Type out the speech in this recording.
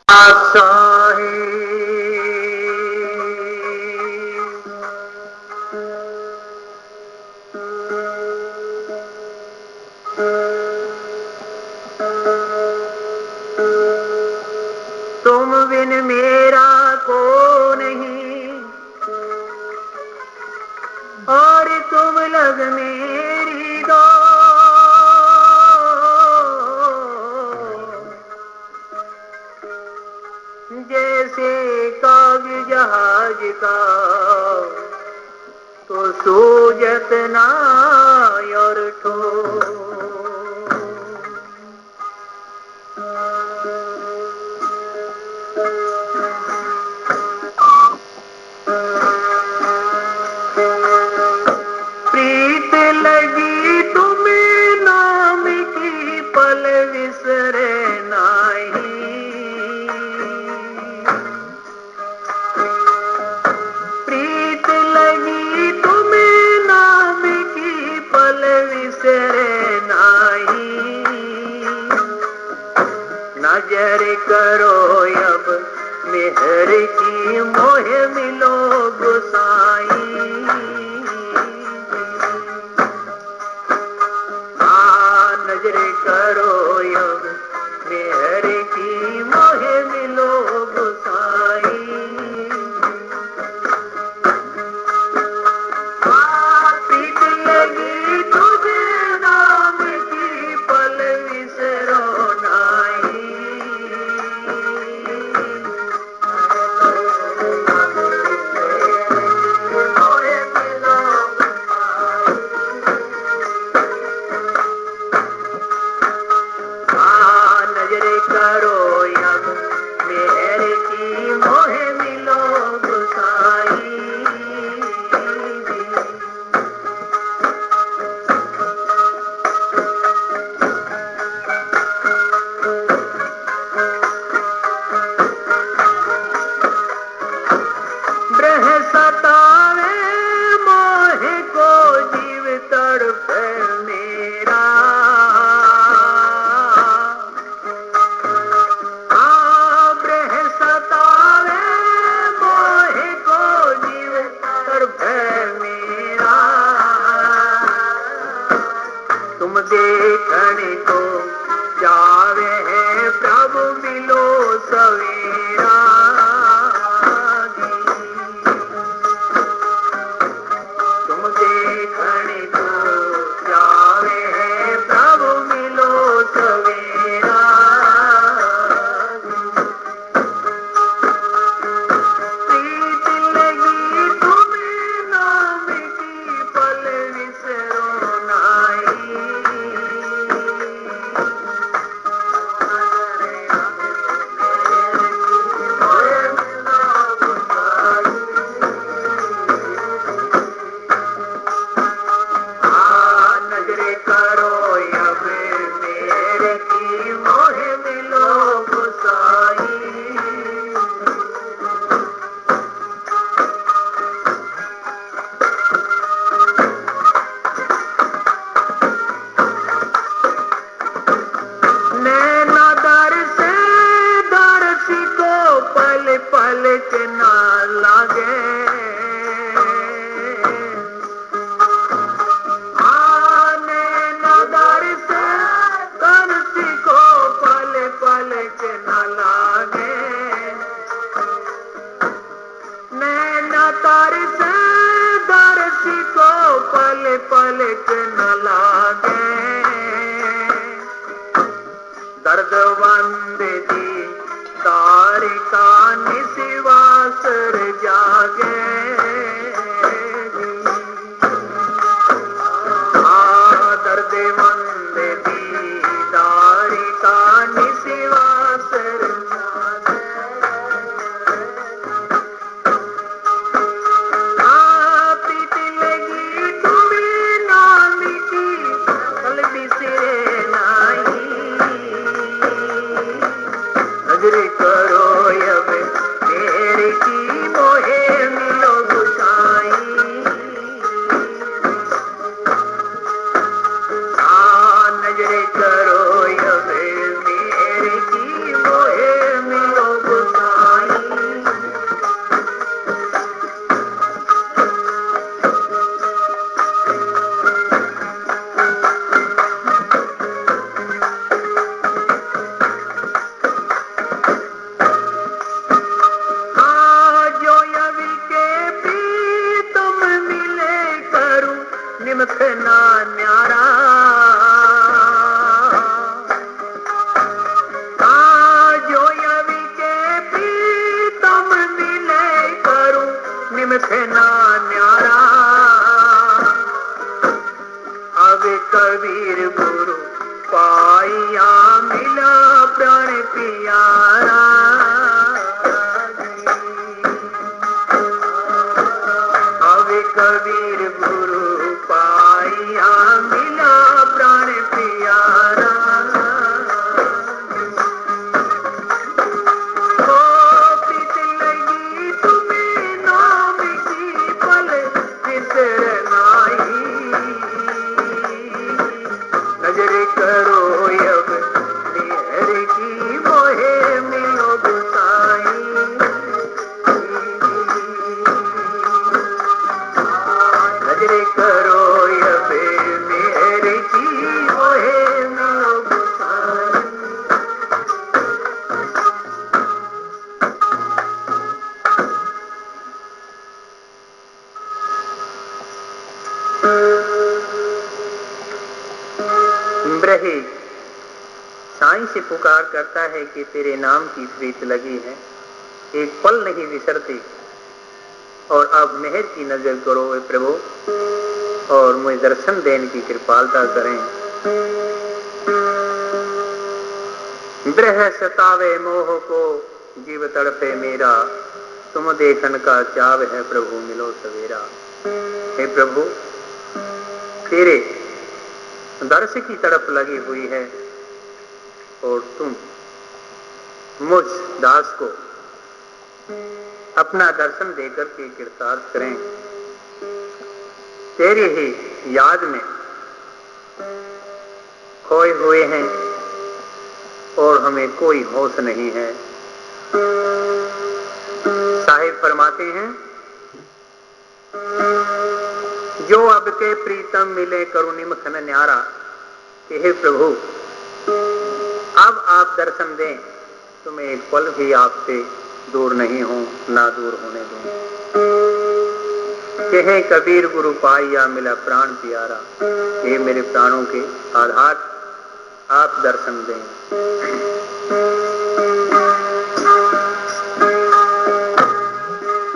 तुम बिन मेरा को नहीं और तुम लग मेरी दो, जैसे काव्य जहाज का तो सूजत ना और ठो। प्रीत लगी तुम्हें नाम की पल विसरे नहीं, प्रीत लगी तुम्हें नाम की पल विसरे नहीं। नजर करो अब मेहर की मोह मिलो गुसाई, नजर करो अब मेहर की मोह मिलो गुसाई। प्रीत लगी तुझे नाम की पल विसरो नहीं। नजर करो अब मेहर की मोह मिलो गुसाई। ब्रह सतावे मोह को जीव तड़पे मेरा, ब्रह सतावे मोह को जीव तड़पे मेरा। तुम देखने को जावे है प्रभु मिलो सवेरा। तुम देखने को जावे है प्रभु मिलो सवेरा। प्रीत लगी तुम्हें नाम की पल विसरो नहीं। नजर करो अब मेरे की मोह मिलो गुसाई। नैना दर से दर्शी को पल पल के ना लागे, नैना दर से दर्शी को पल पल के ना लागे। नैना दर से दर्शी को पल पल के ना लागे। दर्द बंद दी दार का निस्वासर जागे। दर्द बंद दी दार का निस्वासर जागे। प्रीत लगी तुम्हें नाम की पल बिसरे नहीं। नजर करो अब मेरे की मोहे मिलो गुसाई। नजर करो अब मेरे की मोहे मिलो निमखना न्यारा। अब कबीर गुरु पाइया मिला प्राण प्यारा। अब कबीर गुरु पाइया मिला प्राण प्यारा। ओ प्रीत लगी तुम्हें नाम की पल बिसर नाई। नजर करो अब मेहर की मोहे मिलो गुसाई। नजर करो अब मेहर की मोहे मिलो गुसाई। ब्रही साईं से पुकार करता है कि तेरे नाम की प्रीत लगी है, एक पल नहीं विसरती, और अब मेहर की नजर करो हे प्रभु और मुझे दर्शन देने की कृपालता करें। ब्रह सतावे मोह को जीव तड़पे मेरा, तुम देखन का चाव है प्रभु मिलो सवेरा। हे प्रभु तेरे दर्श की तड़प लगी हुई है और तुम मुझ दास को अपना दर्शन देकर के कृतार्थ करें। तेरी ही याद में खोए हुए हैं और हमें कोई होश नहीं है। साहिब फरमाते हैं, जो अब के प्रीतम मिले करुण निमखन न्यारा, कि हे प्रभु अब आप दर्शन दें तो मैं एक पल भी आपसे दूर नहीं हूं, ना दूर होने दूं। कहे कबीर गुरु पाइया मिला प्राण प्यारा। हे मेरे प्राणों के आधार आप दर्शन दें।